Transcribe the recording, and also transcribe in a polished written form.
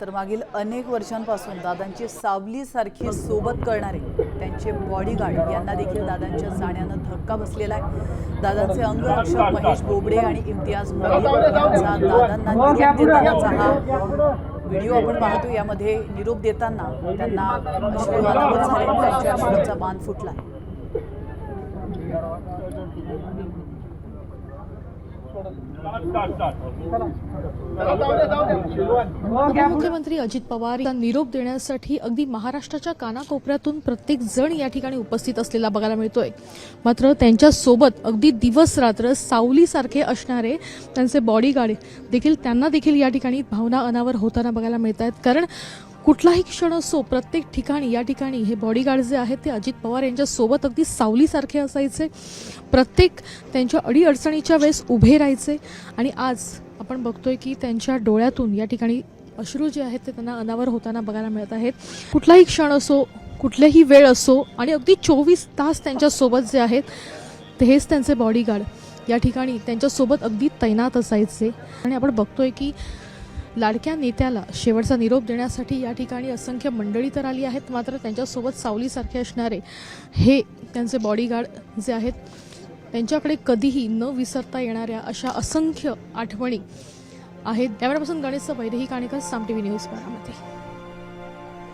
तर मागील अनेक वर्षांपासून दादांची सावलीसारखी सोबत करणारे त्यांचे बॉडीगार्ड यांना देखील दादांच्या जाण्यानं धक्का बसलेला आहे। दादांचे अंगरक्षक महेश बोबडे आणि इम्तियाज मोमीन यांचा दादांना निरोप देतानाचा हा व्हिडिओ आपण पाहतो। यामध्ये निरोप देताना त्यांना अश्रू अनावर झाले, त्यांच्या अश्रूंचा बांध फुटला। मुख्यमंत्री अजित पवार यांना निरोप देण्यासाठी अगदी महाराष्ट्राच्या कानाकोपऱ्यातून प्रत्येक जण या ठिकाणी उपस्थित असलेला बघायला मिळतोय। मात्र त्यांच्या सोबत अगदी दिवस रात्र सावलीसारखे असणारे त्यांचे बॉडीगार्ड त्यांना देखील या ठिकाणी भावना अनावर होताना बघायला मिळत आहेत। कारण कुठलाही क्षण असो, प्रत्येक ठिकाणी या ठिकाणी हे बॉडीगार्ड जे आहेत ते अजित पवार यांच्या सोबत अगदी सावलीसारखे असायचे। प्रत्येक त्यांच्या अडीअडचणीच्या वेळेस उभे राहायचे आणि आज आपण बघतोय की त्यांच्या डोळ्यातून या ठिकाणी अश्रू जे आहेत ते त्यांना अनावर होताना बघायला मिळत आहेत। कुठलाही क्षण असो, कुठलीही वेळ असो आणि अगदी 24 तास त्यांच्या सोबत जे आहेत ते हेच त्यांचे बॉडीगार्ड या ठिकाणी त्यांच्या सोबत अगदी तैनात असायचे। आणि आपण बघतोय की लाडक्या नेत्याला शेवटचा निरोप देण्यासाठी या ठिकाणी असंख्य मंडळी तर आली आहेत, मात्र त्यांच्यासोबत सावलीसारखे असणारे हे त्यांचे बॉडीगार्ड जे आहेत त्यांच्याकडे कधीही न विसरता येणाऱ्या अशा असंख्य आठवणी आहेत। कॅमेरापासून गणेश वैदेही काणेकर, साम टीव्ही न्यूज बारामती।